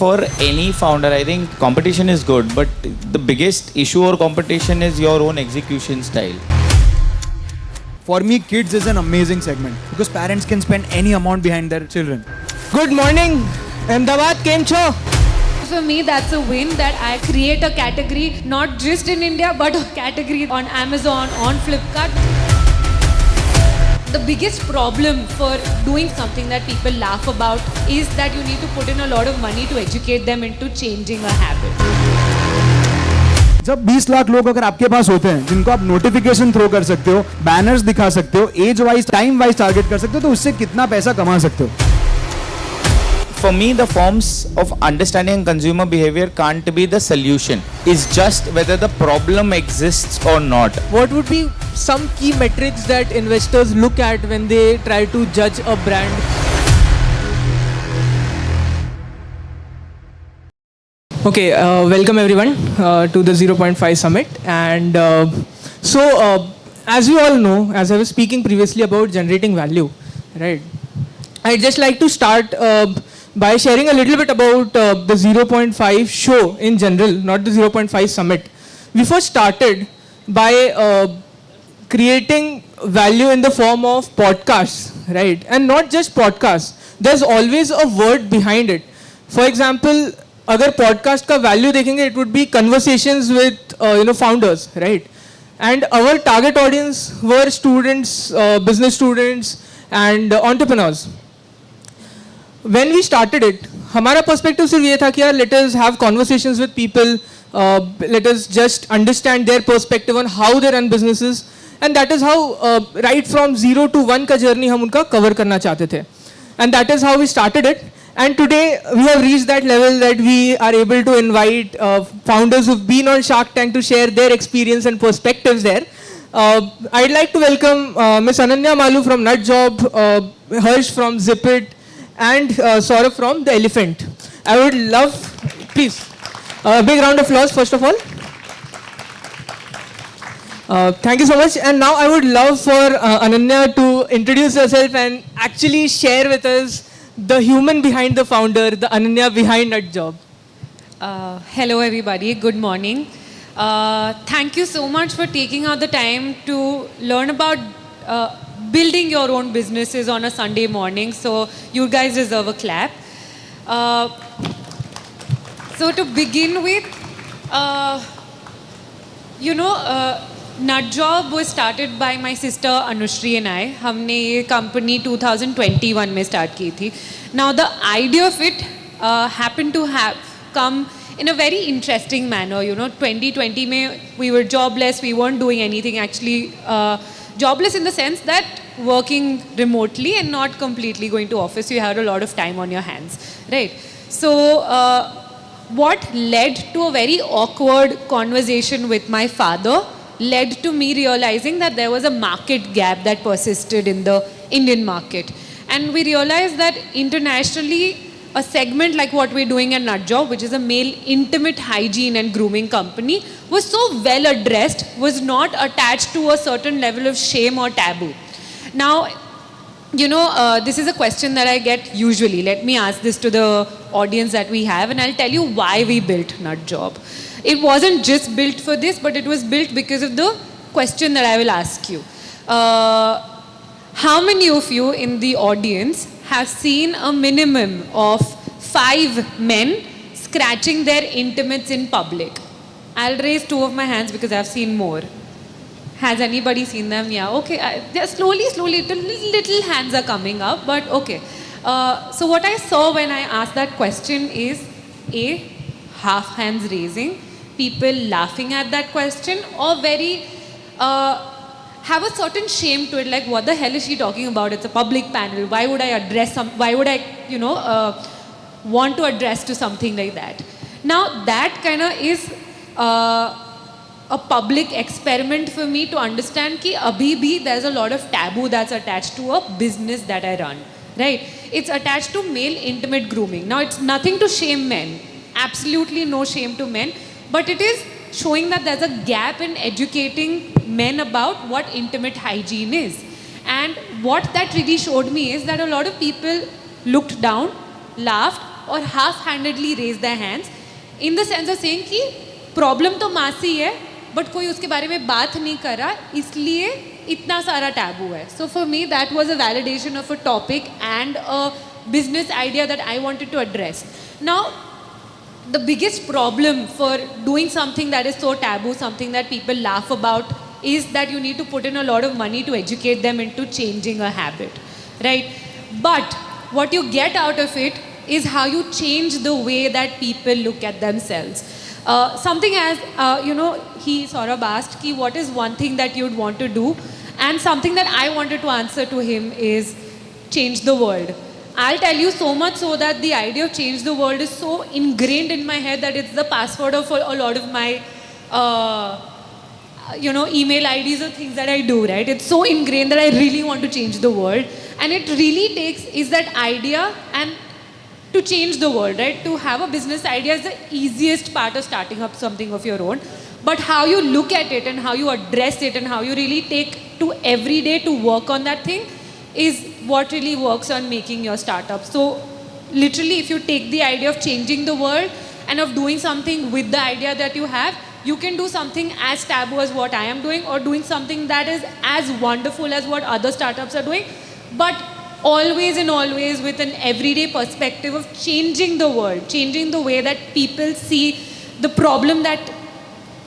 for any founder, I think competition is good, but the biggest issue or competition is your own execution style. For me, kids is an amazing segment because parents can spend any amount behind their children. Good morning, Ahmedabad, Kem Cho? For me, that's a win that I create a category not just in India but a category on Amazon, on Flipkart. The biggest problem for doing something that people laugh about is that you need to put in a lot of money to educate them into changing a habit. जब 20 लाख लोग अगर आपके पास होते हैं जिनको आप notification throw कर सकते हो, बैनर्स दिखा सकते हो, age wise time wise target कर सकते हो, तो उससे कितना पैसा कमा सकते हो? For me, the forms of understanding consumer behavior can't be the solution. It's just whether the problem exists or not. What would be some key metrics that investors look at when they try to judge a brand? Okay, welcome everyone to the 0.5 Summit. And as you all know, as I was speaking previously about generating value, right? I'd just like to start by sharing a little bit about the 0.5 show in general, not the 0.5 Summit. We first started by creating value in the form of podcasts, right? And not just podcasts. There's always a word behind it. For example, अगर podcast का value देखेंगे, it would be conversations with founders, right? And our target audience were students, business students, and entrepreneurs. When we started it, हमारा perspective सिर्फ ये था कि यार let us have conversations with people, let us just understand their perspective on how they run businesses, and that is how right from 0 to 1 का journey हम उनका cover करना चाहते थे, and that is how we started it. And today we have reached that level that we are able to invite founders who've been on Shark Tank to share their experience and perspectives there. I'd like to welcome Ms. Ananya Malu from NutJob, Harsh from Zipit, and Saurabh from The Elephant. I would love, please, a big round of applause first of all. Thank you so much. And now I would love for Ananya to introduce herself and actually share with us the human behind the founder, the Ananya behind NutJob. Hello everybody, good morning. Thank you so much for taking out the time to learn about building your own businesses on a Sunday morning. So you guys deserve a clap. So to begin with, NutJob was started by my sister Anushri and I. हमने ये company 2021 में start की थी. Now the idea of it happened to have come in a very interesting manner. 2020 में we were jobless, we weren't doing anything actually. Jobless in the sense that working remotely and not completely going to office. You had a lot of time on your hands, right? So what led to a very awkward conversation with my father led to me realizing that there was a market gap that persisted in the Indian market. And we realized that internationally, a segment like what we're doing at NutJob, which is a male intimate hygiene and grooming company, was so well addressed, was not attached to a certain level of shame or taboo. Now, this is a question that I get usually. Let me ask this to the audience that we have, and I'll tell you why we built NutJob. It wasn't just built for this, but it was built because of the question that I will ask you. How many of you in the audience have seen a minimum of 5 men scratching their intimates in public? I'll raise 2 of my hands because I've seen more. Has anybody seen them? Yeah, okay. Slowly, little hands are coming up, but okay. So what I saw when I asked that question is half hands raising, people laughing at that question, or very have a certain shame to it, like what the hell is she talking about? It's a public panel. Why would I address why would I want to address to something like that? Now that kind of is a public experiment for me to understand कि अभी भी there's a lot of taboo that's attached to a business that I run, right? It's attached to male intimate grooming. Now it's nothing to shame men, absolutely no shame to men, but it is showing that there's a gap in educating men about what intimate hygiene is. And what that really showed me is that a lot of people looked down, laughed, or half-handedly raise their hands in the sense of saying कि problem तो मासी है but कोई उसके बारे में बात नहीं कर रहा इसलिए इतना सारा taboo है. So for me that was a validation of a topic and a business idea that I wanted to address. Now the biggest problem for doing something that is so taboo, something that people laugh about, is that you need to put in a lot of money to educate them into changing a habit, right? But what you get out of it is how you change the way that people look at themselves. Something as, he sort of asked, ki, what is one thing that you'd want to do? And something that I wanted to answer to him is change the world. I'll tell you so much so that the idea of change the world is so ingrained in my head that it's the password of a lot of my email IDs or things that I do, right? It's so ingrained that I really want to change the world. And it really is that idea and to change the world, right? To have a business idea is the easiest part of starting up something of your own. But how you look at it and how you address it and how you really take to every day to work on that thing is what really works on making your startup. So literally, if you take the idea of changing the world and of doing something with the idea that you have, you can do something as taboo as what I am doing or doing something that is as wonderful as what other startups are doing, but always and always with an everyday perspective of changing the world, changing the way that people see the problem that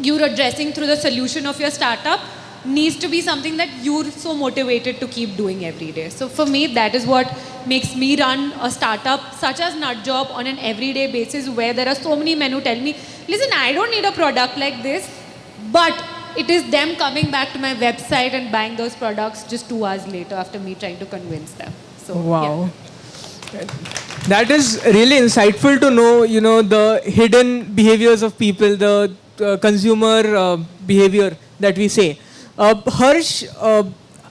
you're addressing through the solution of your startup needs to be something that you're so motivated to keep doing every day. So for me, that is what makes me run a startup such as NutJob on an everyday basis, where there are so many men who tell me, listen, I don't need a product like this, but it is them coming back to my website and buying those products just 2 hours later after me trying to convince them. So, wow. Yeah. That is really insightful to know, the hidden behaviors of people, the consumer behavior that we say. Harsh,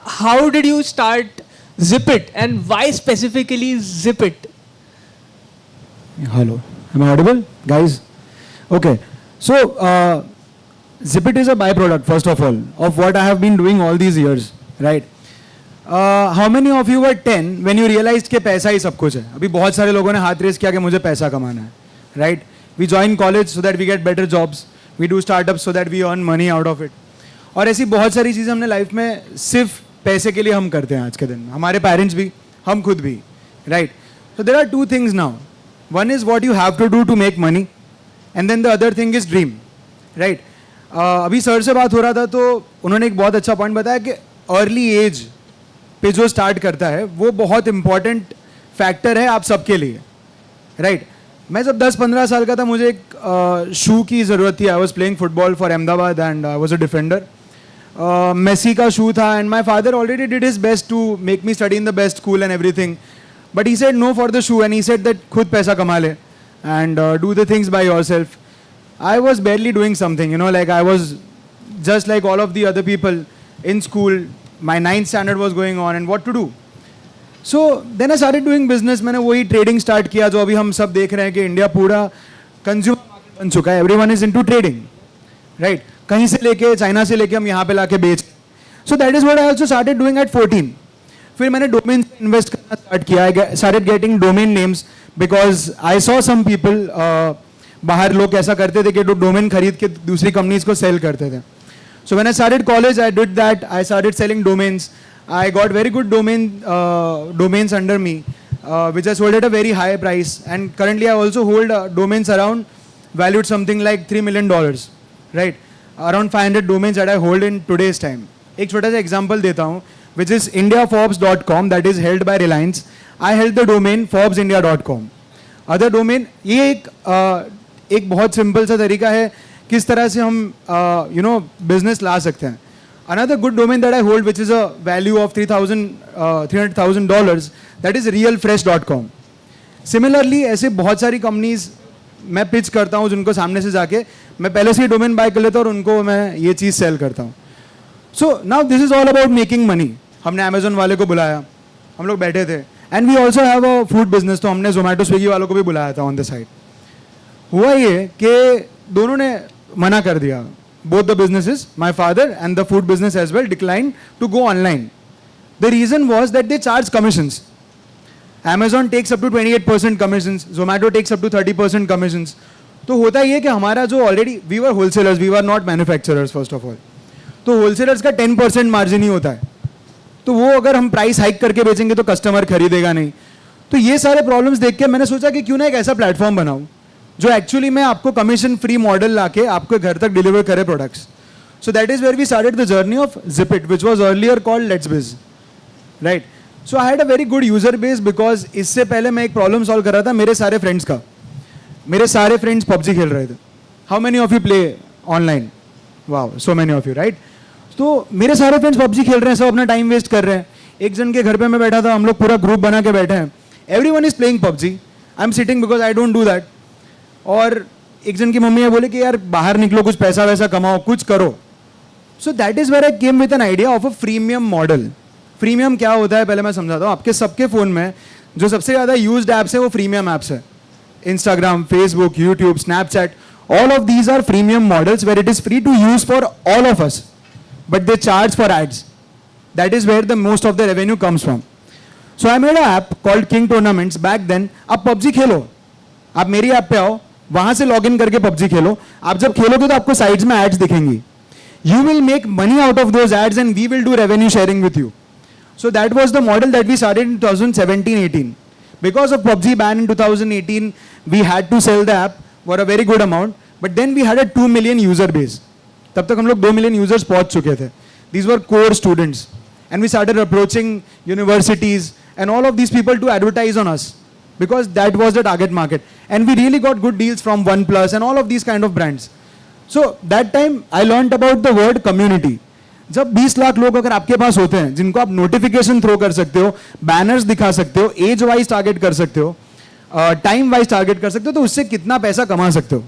how did you start Zipit and why specifically Zipit? Hello, am I audible, guys? Okay, so Zipit is a byproduct, first of all, of what I have been doing all these years, right? How many of you were 10 when you realized कि पैसा ही सब कुछ है? अभी बहुत सारे लोगों ने हाथ रेस किया कि मुझे पैसा कमाना है, right? We join college so that we get better jobs. We do startups so that we earn money out of it. और ऐसी बहुत सारी चीज़ें हमने लाइफ में सिर्फ पैसे के लिए हम करते हैं आज के दिन. हमारे पेरेंट्स भी, हम खुद भी, right? So there are two things now. One is what you have to do to make money, and then the other thing is dream, right? अभी सर से बात हो रहा था तो उन्होंने एक बहुत अच्छा पॉइंट बताया कि अर्ली एज पे जो स्टार्ट करता है वो बहुत इंपॉर्टेंट फैक्टर है आप सबके लिए, राइट? मैं जब 10-15 साल का था मुझे एक शू की ज़रूरत थी. I was playing football for Ahmedabad and I was a defender. Messi का शू था and my father already did his best to make me study in the best school and everything, but he said no for the shoe and he said that खुद पैसा कमा ले and do the things by yourself. I was barely doing something, like I was just like all of the other people in school. My 9th standard was going on and what to do. So then I started doing business. मैंने वही trading start किया जो अभी हम सब देख रहे हैं कि इंडिया पूरा consumer market बन चुका है. Everyone is into trading, right? कहीं से लेके चाइना से लेके हम यहाँ पे लाके बेच. So that is what I also started doing at 14. फिर मैंने domain invest करना start किया. I started getting domain names because I saw some people बाहर लोग कैसा करते थे कि डोमेन खरीद के दूसरी कंपनीज को सेल करते थे. So when I started college I did that. I started selling domains. I got very good domains under me which I sold at a very high price, and currently I also hold domains around valued something like $3 million, right? Around 500 domains that I hold in today's time. एक छोटा सा example देता हूँ, which is indiaforbes.com, that is held by Reliance. I held the domain forbesindia.com. Other domain, ये एक बहुत simple सा तरीका है किस तरह से हम बिजनेस ला सकते हैं. Another good domain that I hold, which is a value of $300,000, that is realfresh.com. Similarly, ऐसे बहुत सारी कंपनीज मैं पिच करता हूँ जिनको सामने से जाके मैं पहले से ही डोमेन बाय कर लेता हूँ और उनको मैं ये चीज़ सेल करता हूँ. So now this is all about making money. हमने अमेजोन वाले को बुलाया, हम लोग बैठे थे, and we also have a food business, तो हमने जोमेटो स्विगी वालों को भी बुलाया था ऑन द साइड. हुआ ये कि दोनों ने मना कर दिया. Both the businesses, my father and the food business as well, declined to go online. The reason was that they charge commissions. Amazon takes up to 28% commissions, Zomato takes up to 30% commissions. तो होता ये कि हमारा जो already we were wholesalers, we were not manufacturers first of all, तो wholesalers का 10% margin ही होता है. तो वो अगर हम प्राइस हाइक करके बेचेंगे तो कस्टमर खरीदेगा नहीं. तो ये सारे प्रॉब्लम्स देख के मैंने सोचा कि क्यों ना एक ऐसा प्लेटफॉर्म बनाऊं जो एक्चुअली में आपको कमीशन फ्री मॉडल लाके आपके घर तक डिलीवर करे products. So that is where we started the journey of Zipit, which was earlier called Let's Biz, right? So I had a very good user base because इससे पहले मैं एक problem solve कर रहा था मेरे सारे फ्रेंड्स का. मेरे सारे फ्रेंड्स पबजी खेल रहे थे. How many of you play online? Wow, so many of you, right? तो मेरे सारे फ्रेंड्स पबजी खेल रहे हैं, सब अपना टाइम वेस्ट कर रहे हैं. एक जन के घर पे मैं बैठा था, हम लोग पूरा ग्रुप बना के बैठे हैं. Everyone is playing PUBG, I am sitting because I don't do that. और एक जन की मम्मी है बोले कि यार बाहर निकलो, कुछ पैसा वैसा कमाओ, कुछ करो. So that is where I came with an idea of a freemium model. Freemium क्या होता है पहले मैं समझाता हूँ. आपके सबके फ़ोन में जो सबसे ज़्यादा यूज्ड ऐप्स है वो फ्रीमियम ऐप्स है. Instagram, Facebook, YouTube, Snapchat, all of these are freemium models where it is free to use for all of us, but they charge for ads. That is where the most of the revenue comes from. So I made an app called King Tournaments back then. आप PUBG खेलो, आप मेरी app पे आओ, वहाँ से log in करके PUBG खेलो. आप जब खेलोगे तो आपको साइड्स में एड्स दिखेंगी. You will make money out of those ads and we will do revenue sharing with you. So that was the model that we started in 2017-18. Because of PUBG ban in 2018, we had to sell the app for a very good amount. But then we had a 2 million user base. तब तक हम लोग 2 million users पहुंच चुके थे. These were core students. And we started approaching universities and all of these people to advertise on us. Because that was the target market. And we really got good deals from OnePlus and all of these kind of brands. So that time I learned about the word community. जब 20 लाख लोग अगर आपके पास होते हैं जिनको आप notification throw कर सकते हो, बैनर्स दिखा सकते हो, एज वाइज टारगेट कर सकते हो, टाइम वाइज टारगेट कर सकते हो, तो उससे कितना पैसा कमा सकते हो.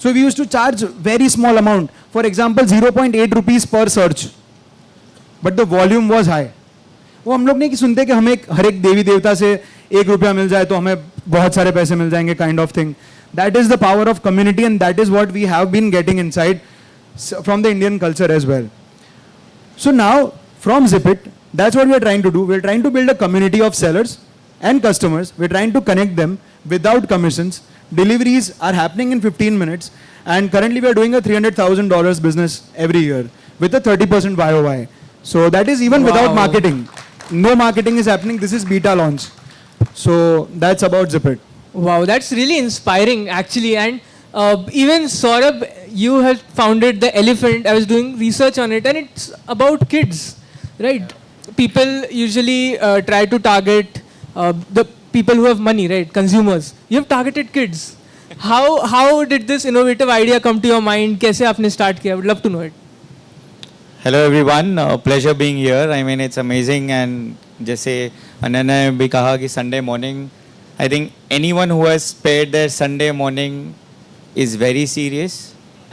So we used to charge very small amount, for example 0.8 rupees per search, but the volume was high. वो हम लोग नहीं कि सुनते कि हमें हर एक देवी देवता से 1 रुपया मिल जाए तो हमें बहुत सारे पैसे मिल जाएंगे, kind of thing. That is the power of community and that is what we have been getting inside from the Indian culture as well. So now from Zipit, that's what we are trying to do. We are trying to build a community of sellers and customers. We are trying to connect them without commissions. Deliveries are happening in 15 minutes. And currently we are doing a $300,000 business every year with a 30% YOY. So that is even without marketing. No marketing is happening. This is beta launch. So that's about Zipit. Wow, that's really inspiring actually. And even Saurabh, you have founded the Elephant. I was doing research on it and it's about kids, right? People usually try to target the people who have money, right? Consumers. You have targeted kids. How did this innovative idea come to your mind? कैसे आपने start किया? I would love to know it. Hello everyone, pleasure being here. I mean it's amazing and जैसे अनन्या ने भी कहा कि Sunday morning, I think anyone who has spared their Sunday morning is very serious,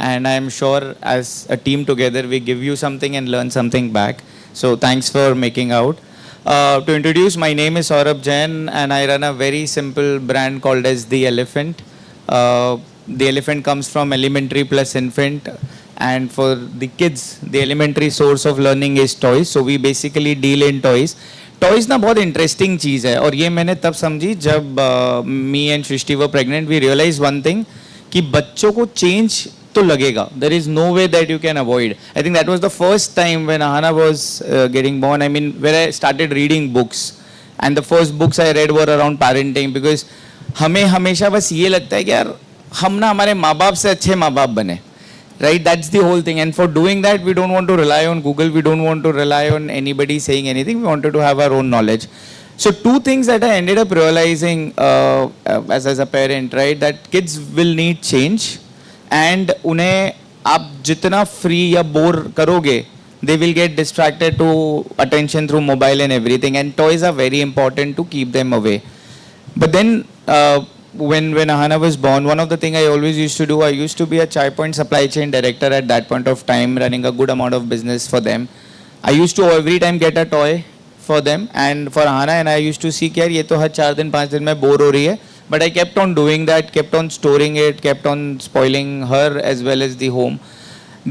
and I am sure as a team together we give you something and learn something back. So thanks for making out. To introduce, my name is Saurabh Jain and I run a very simple brand called as The Elephant. The Elephant comes from elementary plus infant, and for the kids the elementary source of learning is toys. So we basically deal in toys. Toys ना बहुत interesting चीज़ है और ये मैंने तब समझी जब me and Srishti were pregnant. We realise one thing कि बच्चों को चेंज तो लगेगा. There is no way that you can avoid. I think that was the first time when Aahna was getting born. I mean where I started reading books and the first books I read were around parenting, because हमें हमेशा बस ये लगता है कि यार हम ना हमारे माँ बाप से अच्छे माँ बाप बने, right? That's the whole thing. And for doing that, we don't want to rely on Google. We don't want to rely on anybody saying anything. We wanted to have our own knowledge. So 2 things that I ended up realizing as a parent, right? That kids will need change, and उन्हें आप जितना free या bore करोगे, they will get distracted to attention through mobile and everything. And toys are very important to keep them away. But then when Ahana was born, one of the things I always used to do, I used to be a Chai Point supply chain director at that point of time, running a good amount of business for them. I used to every time get a toy for them and for Ahana, and I used to see कि यार ये तो हर 4 दिन 5 दिन में bore हो रही है. But I kept on doing that, kept on storing it, kept on spoiling her as well as the home.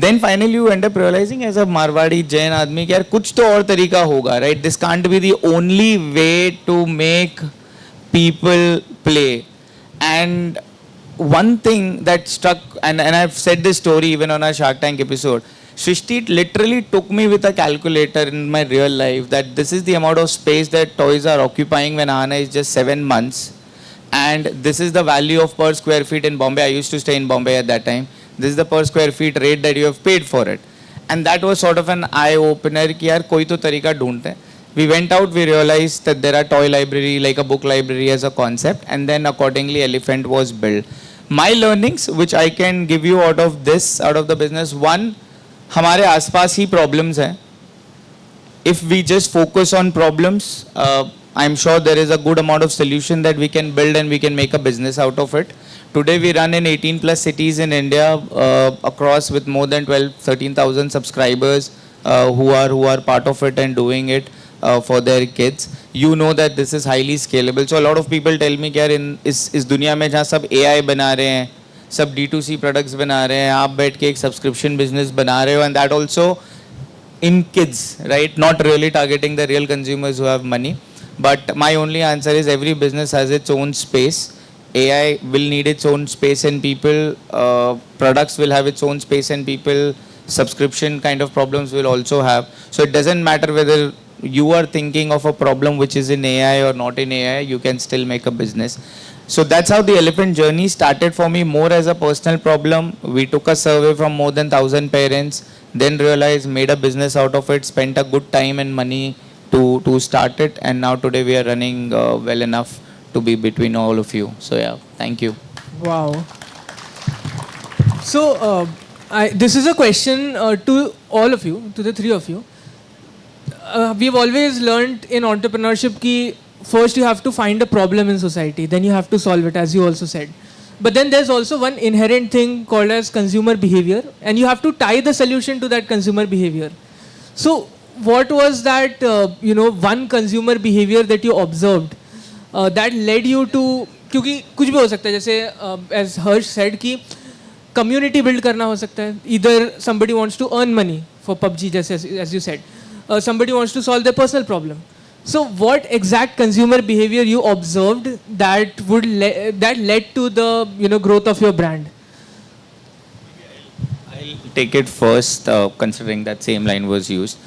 Then finally you end up realizing as a Marwadi Jain आदमी कि यार कुछ तो और तरीका होगा, right? This can't be the only way to make people play. And one thing that struck, and I've said this story even on our Shark Tank episode, Shrishti literally took me with a calculator in my real life that this is the amount of space that toys are occupying when Ahana is just 7 months. And this is the value of per square feet in Bombay. I used to stay in Bombay at that time. This is the per square feet rate that you have paid for it. And that was sort of an eye-opener कि यार कोई तो तरीका ढूंढते हैं. We went out, we realized that there are toy library, like a book library as a concept, and then accordingly Elephant was built. My learnings, which I can give you out of this, out of the business, one, हमारे आसपास ही problems हैं. If we just focus on problems, I'm sure there is a good amount of solution that we can build and we can make a business out of it. Today we run in 18 plus cities in India, across with more than 13,000 subscribers who are part of it and doing it for their kids. You know that this is highly scalable. So a lot of people tell me कि यार इस दुनिया में जहाँ सब AI बना रहे हैं, सब D2C products बना रहे हैं, आप बैठ के एक subscription business बना रहे हो, and that also in kids, right? Not really targeting the real consumers who have money. But my only answer is every business has its own space. AI will need its own space and people, products will have its own space and people, subscription kind of problems will also have. So it doesn't matter whether you are thinking of a problem which is in AI or not in AI, you can still make a business. So that's how the Elephant journey started for me, more as a personal problem. We took a survey from more than 1,000 parents, then realized, made a business out of it, spent a good time and money to start it, and now today we are running well enough to be between all of you. So yeah, thank you. Wow. So this is a question to all of you, to the three of you. We've always learned in entrepreneurship that first you have to find a problem in society, then you have to solve it, as you also said. But then there's also one inherent thing called as consumer behavior, and you have to tie the solution to that consumer behavior. So what was that, one consumer behavior that you observed that led you to, क्योंकि कुछ भी हो सकता है, जैसे as Harsh said कि community build करना हो सकता है. Either somebody wants to earn money for PUBG, जैसे as you said, somebody wants to solve their personal problem. So what exact consumer behavior you observed that would that led to the growth of your brand? I'll take it first, considering that same line was used.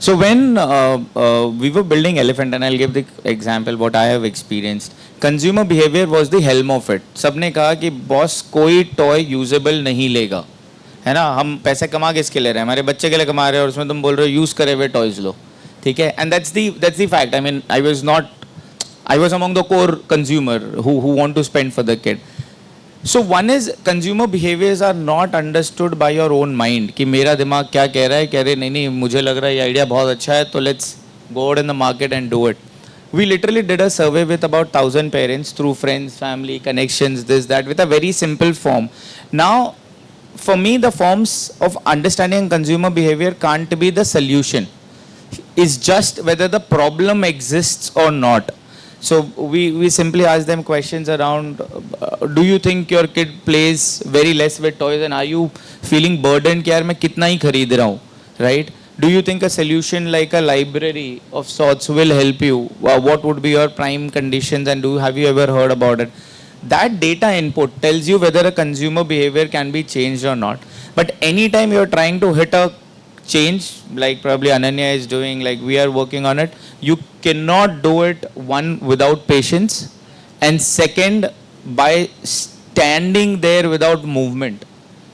So when we were building Elephant, and I'll give the example what I have experienced, consumer behavior was the helm of it. सबने कहा कि boss कोई toy usable नहीं लेगा, है ना? हम पैसे कमा के इसके ले रहे हैं, हमारे बच्चे के लिए कमा रहे हैं, और उसमें तुम बोल रहे हो यूज करे हुए टॉयज लो, ठीक है? And that's the fact. I mean, I was among the core consumer who want to spend for the kid. So one is consumer behaviors are not understood by your own mind कि मेरा दिमाग क्या कह रहा है, कह रहे नहीं मुझे लग रहा है ये आइडिया बहुत अच्छा है तो let's go out in the market and do it. We literally did a survey with about 1,000 parents through friends, family, connections, this, that, with a very simple form. Now, for me, the forms of understanding consumer behavior can't be the solution. It's just whether the problem exists or not. So we simply ask them questions around, do you think your kid plays very less with toys, and are you feeling burdened कि यार मैं कितना ही खरीद रहा हूँ, right? Do you think a solution like a library of sorts will help you? What would be your prime conditions, and have you ever heard about it? That data input tells you whether a consumer behavior can be changed or not. But anytime you're trying to hit a change, like probably Ananya is doing, like we are working on it, you cannot do it, one, without patience, and second, by standing there without movement,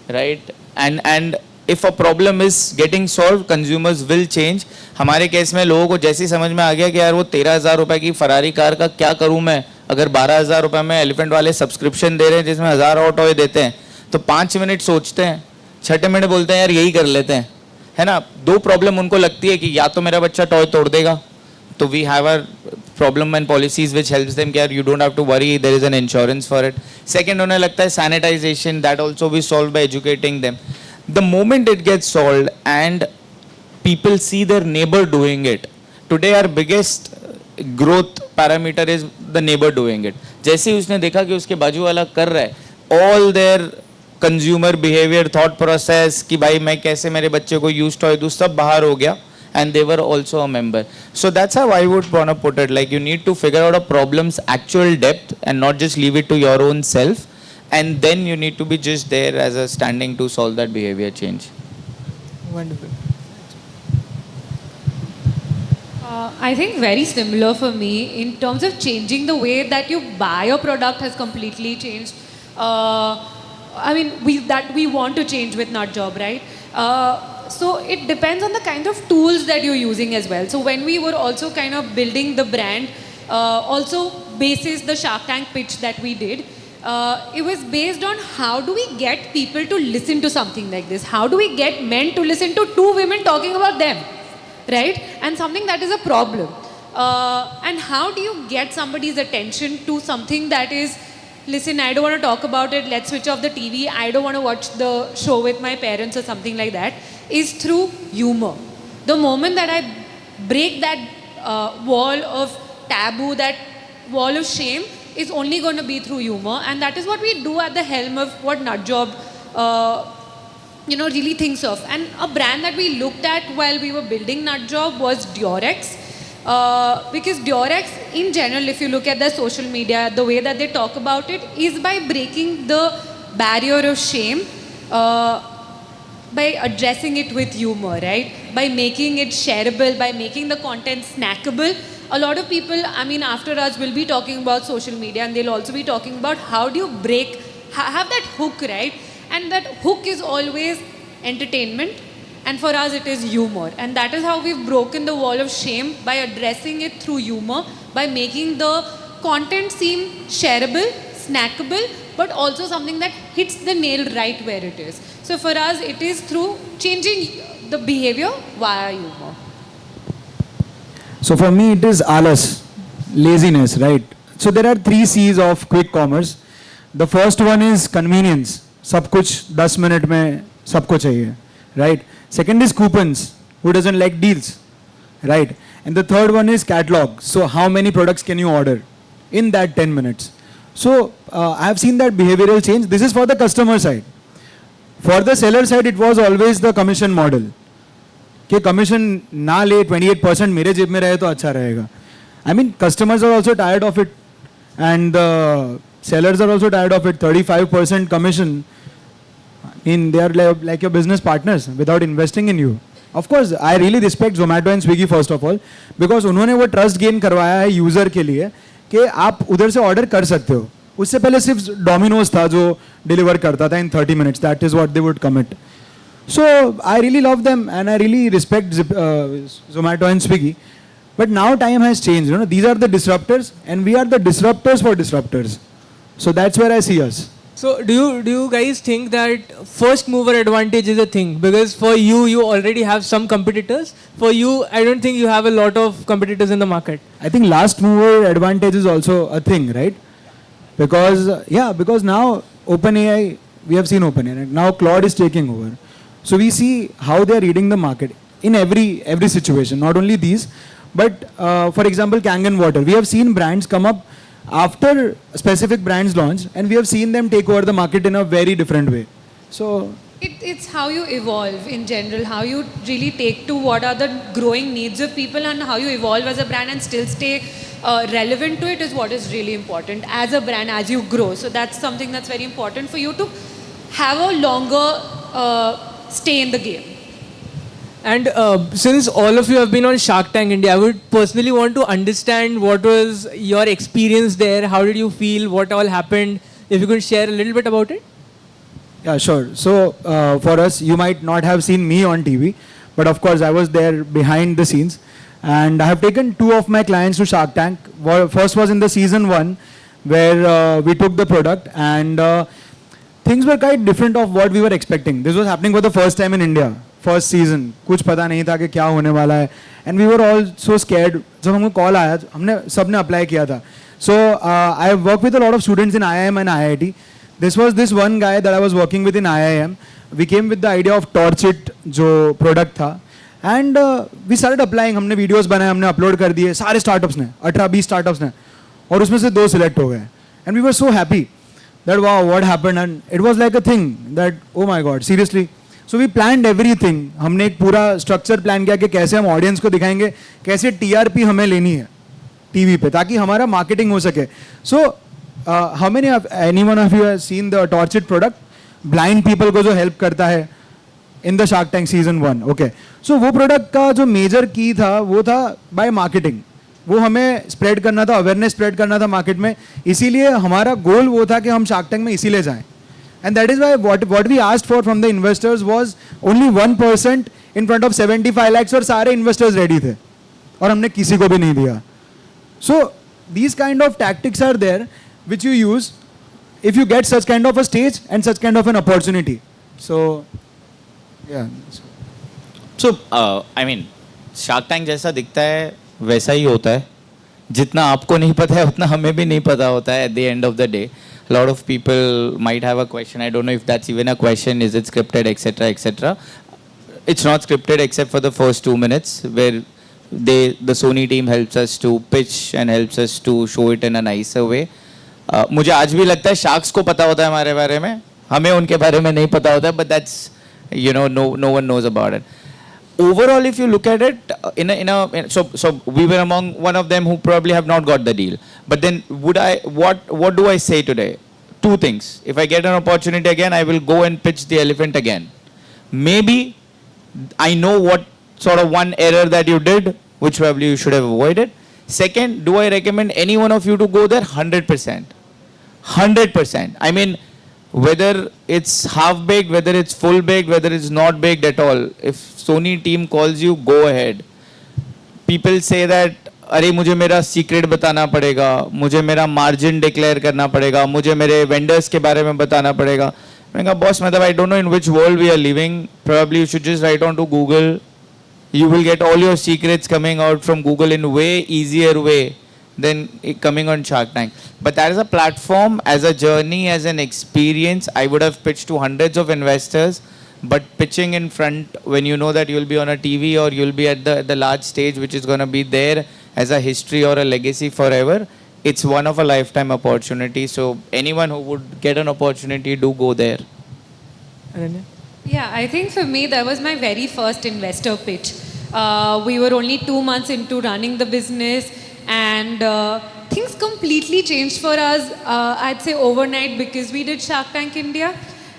right? And if a problem is getting solved, consumers will change. हमारे case में लोगों को जैसे ही समझ में आ गया कि यार वो 13,000 रुपए की फरारी कार का क्या करूं मैं, अगर 12,000 रुपए में एलिफेंट वाले सब्सक्रिप्शन दे रहे हैं जिसमें 1000 और टॉय देते हैं, तो 5 मिनट सोचते हैं, 6 मिनट बोलते हैं यार यही कर लेते हैं, है ना? दो प्रॉब्लम उनको लगती है कि या तो मेरा बच्चा टॉय तोड़ देगा, तो we have a problem and policies which helps them कि यार you don't have to worry, there is an insurance for it. Second उन्हें लगता है sanitisation, that also we solve by educating them. The moment it gets solved and people see their neighbor doing it, today our biggest growth parameter is the neighbor doing it. जैसे ही उसने देखा कि उसके बाजू वाला कर रहा है, all their consumer behavior, thought process कि भाई मैं कैसे मेरे बच्चे को use toy दूँ, सब बाहर हो गया, and they were also a member. So that's how I would want to put it. Like, you need to figure out a problem's actual depth and not just leave it to your own self. And then you need to be just there as a standing to solve that behavior change. Wonderful. I think very similar for me in terms of changing the way that you buy a product has completely changed. I mean, we want to change with Nutjob, right? So it depends on the kind of tools that you're using as well. So when we were also kind of building the brand, also basis the Shark Tank pitch that we did, it was based on how do we get people to listen to something like this? How do we get men to listen to two women talking about them, right? And something that is a problem. And how do you get somebody's attention to something that is, listen, I don't want to talk about it, let's switch off the TV, I don't want to watch the show with my parents or something like that, is through humor. The moment that I break that wall of taboo, that wall of shame, is only going to be through humor. And that is what we do at the helm of what Nutjob really thinks of. And a brand that we looked at while we were building Nutjob was Durex. Because Durex, in general, if you look at their social media, the way that they talk about it is by breaking the barrier of shame, by addressing it with humor, right? By making it shareable, by making the content snackable. A lot of people, I mean, after us will be talking about social media, and they'll also be talking about how do you have that hook, right? And that hook is always entertainment. And for us, it is humor. And that is how we've broken the wall of shame, by addressing it through humor, by making the content seem shareable, snackable, but also something that hits the nail right where it is. So for us, it is through changing the behavior via humor. So for me, it is alas, laziness, right? So there are 3 C's of quick commerce. The first one is convenience. सब कुछ 10 minute में सबको चाहिए, right? Second is coupons. Who doesn't like deals, right? And the third one is catalog. So how many products can you order in that 10 minutes? So I have seen that behavioral change. This is for the customer side. For the seller side, it was always the commission model. कि commission ना ले 28% मेरे जेब में रहे तो अच्छा रहेगा. I mean, customers are also tired of it, and the sellers are also tired of it. 35% commission. I mean, they are like your business partners without investing in you. Of course, I really respect Zomato and Swiggy first of all, because उन्होंने वो trust gain करवाया है user के लिए कि आप उधर से order कर सकते हो. उससे पहले सिर्फ Domino's था जो deliver करता था in 30 minutes. That is what they would commit. So I really love them and I really respect Zomato and Swiggy. But now time has changed. You know, these are the disruptors and we are the disruptors for disruptors. So that's where I see us. So do you guys think that first mover advantage is a thing? Because for you already have some competitors. For you, I don't think you have a lot of competitors in the market. I think last mover advantage is also a thing, right? Because now OpenAI, we have seen OpenAI. Now Claude is taking over. So we see how they are reading the market in every situation, not only these, but for example, Kangen Water. We have seen brands come up after specific brands launch, and we have seen them take over the market in a very different way. So it's how you evolve in general, how you really take to what are the growing needs of people, and how you evolve as a brand and still stay relevant to it is what is really important as a brand as you grow. So that's something that's very important for you to have a longer stay in the game. And since all of you have been on Shark Tank India, I would personally want to understand what was your experience there. How did you feel? What all happened? If you could share a little bit about it. yeah, sure. So for us, you might not have seen me on TV, but of course I was there behind the scenes. And I have taken 2 of my clients to Shark Tank. First was in the season 1, where we took the product and things were quite different of what we were expecting. This was happening for the first time in India. First season, कुछ पता नहीं था कि क्या होने वाला है. And we were all so scared. जब हमको कॉल आया, हमने सबने अप्लाई किया था. So I have worked with a lot of students in IIM and IIT. This was this one guy that I was working with in IIM. We came with the idea of Torchit, जो product था. And we started applying. हमने videos बनाए, हमने upload कर दिए. सारे startups ने, 18-20 startups ने. और उसमें से 2 select हो गए. And we were so happy that wow, what happened? And it was like a thing that, oh my God, seriously. So we plan everything. हमने एक पूरा स्ट्रक्चर प्लान किया कि कैसे हम ऑडियंस को दिखाएंगे, कैसे टीआरपी हमें लेनी है टीवी पे ताकि हमारा मार्केटिंग हो सके. So how many anyone of you have seen the Torchit product, blind people को जो हेल्प करता है in the Shark Tank season 1. Okay, so वो प्रोडक्ट का जो मेजर की था वो था बाय मार्केटिंग. वो हमें स्प्रेड करना था, अवेयरनेस स्प्रेड करना था मार्केट में. इसीलिए हमारा गोल वो था कि हम शार्क टैंक में इसीलिए जाएं. And that is why what we asked for from the investors was only 1% in front of 75 lakhs, और सारे इन्वेस्टर्स रेडी थे और हमने किसी को भी नहीं दिया. So these kind of tactics are there which you use if you get such kind of a stage and such kind of an opportunity. So yeah. So I mean, shark tank जैसा दिखता है वैसा ही होता है. जितना आपको नहीं पता है उतना हमें भी नहीं पता होता है. At the end of the day, a lot of people might have a question. I don't know if that's even a question. Is it scripted, etc., etc. It's not scripted except for the first 2 minutes where the Sony team helps us to pitch and helps us to show it in a nicer way. मुझे आज भी लगता है sharks को पता होता है हमारे बारे में, हमें उनके बारे में नहीं पता होता है, but that's, you know, no one knows about it. Overall, if you look at it, so we were among one of them who probably have not got the deal. But then what do I say today? 2 things. If I get an opportunity again, I will go and pitch the elephant again. Maybe I know what sort of one error that you did, which probably you should have avoided. Second, do I recommend any one of you to go there? 100%. 100%. I mean, whether it's half-baked, whether it's full-baked, whether it's not baked at all, if Sony team calls you, go ahead. People say that, अरे मुझे मेरा secret बताना पड़ेगा, मुझे मेरा margin declare करना पड़ेगा, मुझे मेरे वेंडर्स के बारे में बताना पड़ेगा. मैंने कहा बॉस, मतलब I don't know in which world we are living. Probably you should just write on to Google. You will get all your secrets coming out from Google in way easier way than coming on Shark Tank. But that is a platform, as a journey, as an experience. I would have pitched to hundreds of investors, but pitching in front when you know that you'll be on a TV or you'll be at the large stage, which is going to be there as a history or a legacy forever, it's one of a lifetime opportunity. So anyone who would get an opportunity, do go there. Ananya? Yeah, I think for me, that was my very first investor pitch. We were only 2 months into running the business, and things completely changed for us, I'd say overnight, because we did Shark Tank India.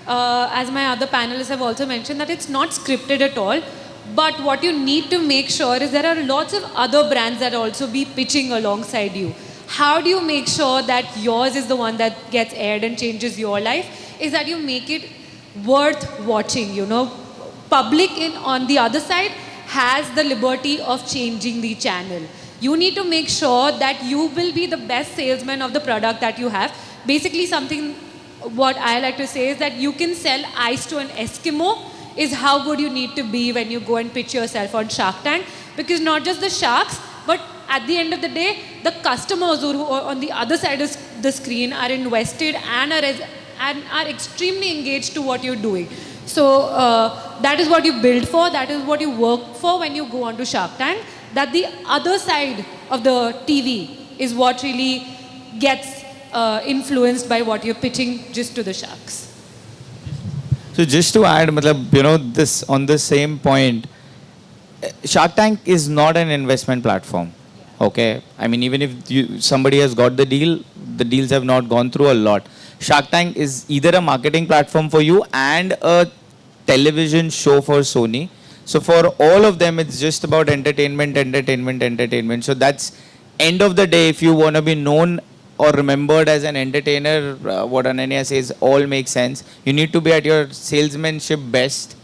As my other panelists have also mentioned, that it's not scripted at all. But what you need to make sure is there are lots of other brands that also be pitching alongside you. How do you make sure that yours is the one that gets aired and changes your life? Is that you make it worth watching, you know. Public on the other side has the liberty of changing the channel. You need to make sure that you will be the best salesman of the product that you have. Basically something, what I like to say is that you can sell ice to an Eskimo is how good you need to be when you go and pitch yourself on Shark Tank. Because not just the sharks, but at the end of the day, the customers who are on the other side of the screen are invested and are extremely engaged to what you're doing. So that is what you build for, that is what you work for when you go on to Shark Tank. That the other side of the TV is what really gets influenced by what you're pitching just to the sharks. So just to add, matlab, you know, this on the same point, Shark Tank is not an investment platform. Okay, I mean, even if somebody has got the deals have not gone through a lot. Shark Tank is either a marketing platform for you and a television show for Sony. So for all of them, it's just about entertainment. So that's end of the day. If you want to be known or remembered as an entertainer, what Ananya says all makes sense. You need to be at your salesmanship best.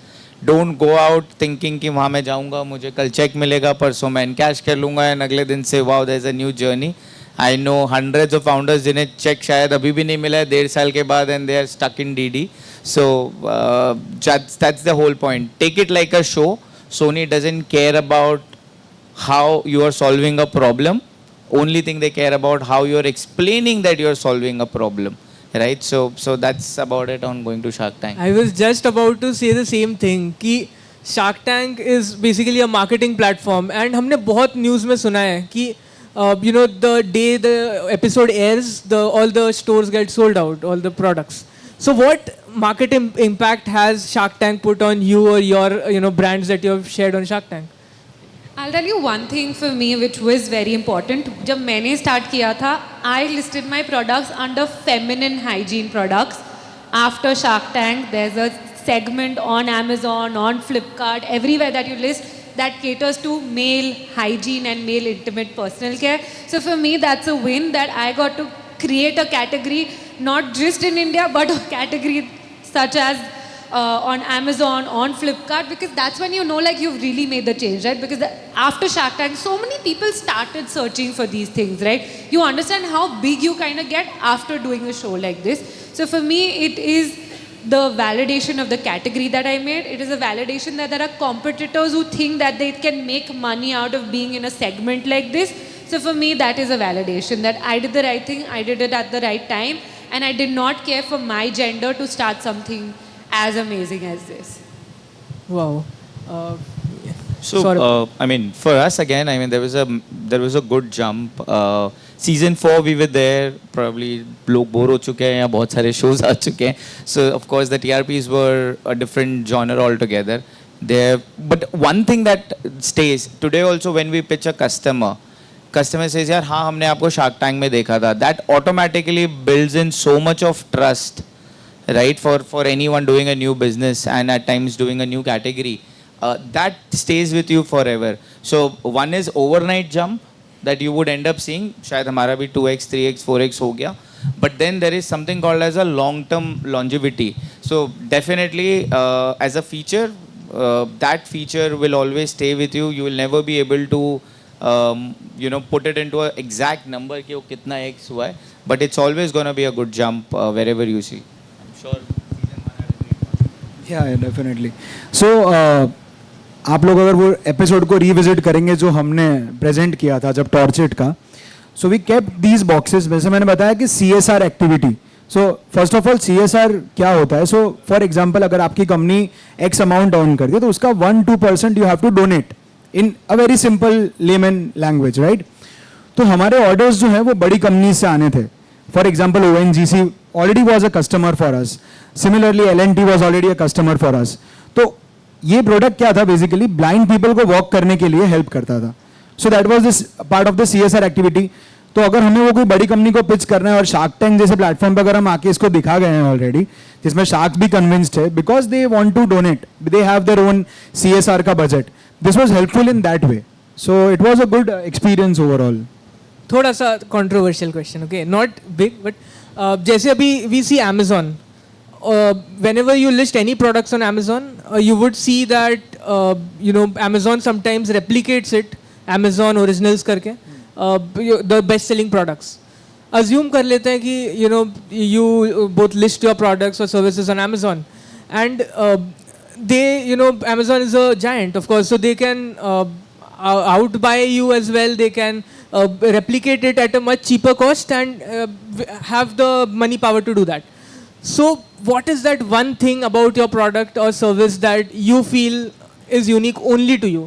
Don't go out thinking कि वहाँ मैं जाऊँगा, मुझे कल check मिलेगा, परसों मैं encash कर लूँगा, and अगले दिन से wow, there's a new journey. I know hundreds of founders जिन्हें चेक शायद अभी भी नहीं मिला है 1.5 साल के बाद, and they are stuck in DD. So that's the whole point. Take it like a show. Sony doesn't care about how you are solving a problem. Only thing they care about how you are explaining that you are solving a problem. Right? So that's about it on going to Shark Tank. I was just about to say the same thing कि Shark Tank is basically a marketing platform, and हमने बहुत news में सुना है कि you know, the day the episode airs, all the stores get sold out, all the products. So what market impact has Shark Tank put on you or your brands that you have shared on Shark Tank? I'll tell you one thing for me which was very important. जब मैंने start किया था, I listed my products under feminine hygiene products. After Shark Tank, there's a segment on Amazon, on Flipkart, everywhere that you list that caters to male hygiene and male intimate personal care. So for me, that's a win that I got to create a category, not just in India, but a category such as on Amazon, on Flipkart, because that's when you know like you've really made the change, right? Because after Shark Tank, so many people started searching for these things, right? You understand how big you kind of get after doing a show like this. So for me, it is the validation of the category that I made. It is a validation that there are competitors who think that they can make money out of being in a segment like this. So for me, that is a validation that I did the right thing, I did it at the right time, and I did not care for my gender to start something as amazing as this. Wow. So, Saurabh. I mean, for us again, I mean, there was a good jump. Season 4 we were there. Probably लोग bore हो चुके हैं या बहुत सारे shows आ चुके हैं. So of course the TRPs were a different genre altogether. There, but one thing that stays today also when we pitch a customer says यार हाँ हमने आपको Shark Tank में देखा था. That automatically builds in so much of trust, right? For anyone doing a new business and at times doing a new category. That stays with you forever. So one is overnight jump that you would end up seeing. शायद हमारा भी 2x, 3x, 4x हो गया. But then there is something called as a long-term longevity. So definitely as a feature, that feature will always stay with you. You will never be able to put it into an exact number कि वो कितना x हुआ है. But it's always going to be a good jump wherever you see. I'm sure. Yeah, definitely. So आप लोग अगर वो episode को रिविजिट करेंगे जो हमने प्रेजेंट किया था जब टॉर्चिट का, so we kept these boxes. वैसे मैंने बताया कि CSR activity. So first of all CSR क्या होता है? सो फॉर एग्जांपल अगर आपकी कंपनी एक्स अमाउंट अर्न करती है तो उसका 1-2% you have to donate in a very simple layman language, right? तो हमारे ऑर्डर्स जो हैं वो बड़ी कंपनी से आने थे. For example ONGC already was a customer for us. Similarly L&T was already a customer for us. तो ये प्रोडक्ट क्या था? बेसिकली ब्लाइंड पीपल को वॉक करने के लिए हेल्प करता था. So that was this part of the CSR activity. तो अगर हमें वो कोई बड़ी कंपनी को पिच करना है और शार्क टैंक जैसे प्लेटफॉर्म पर अगर हम आके इसको दिखा गए हैं ऑलरेडी, जिसमें शार्क भी कन्विंस्ड है because they want to donate, they have their own CSR का budget. This was helpful in that way. So it was a good experience overall. थोड़ा सा controversial question, okay, not big but जैसे अभी we see Amazon. Whenever you list any products on Amazon, you would see that Amazon sometimes replicates it, Amazon Originals करके, the best selling products. Assume कर लेते हैं कि you both list your products or services on Amazon, and they Amazon is a giant, of course, so they can outbuy you as well. They can replicate it at a much cheaper cost and have the money power to do that. So what is that one thing about your product or service that you feel is unique only to you?